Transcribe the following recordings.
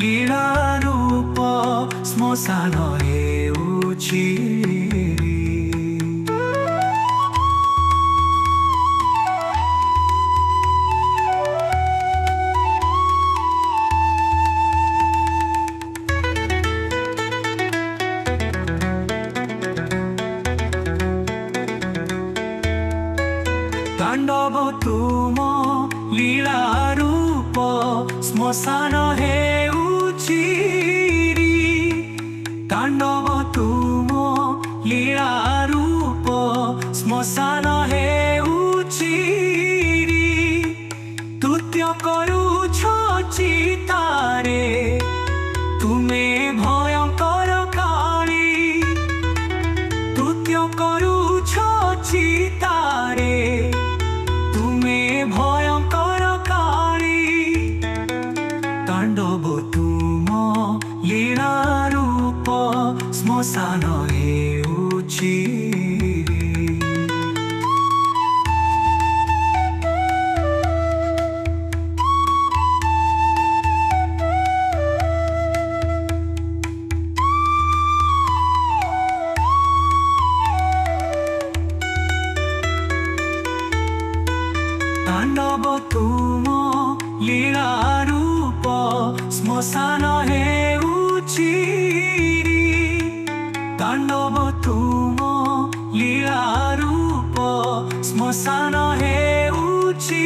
লীলা রূপ শ্মশান ହେଉଛି तांडव तुम लीला रूप श्मशान ହେଉଛି तांडव तुम लीला रूप श्मशान ହେଉଛି तुत्य करुछ चितारे तुमे भयंकर काली तुत्य करुछ चितारे भयंकर काली तांडव तुम लीला रूप श्मशान ହେଉଛି तांडव तुम लीला रूप श्मशान ହେଉଛି तांडव तुम लीला रूप श्मशान ହେଉଛି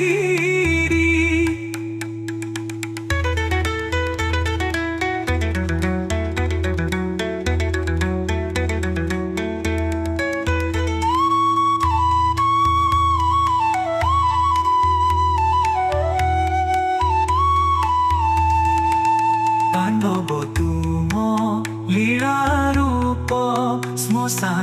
तांडव तुम लीला रूप श्मशान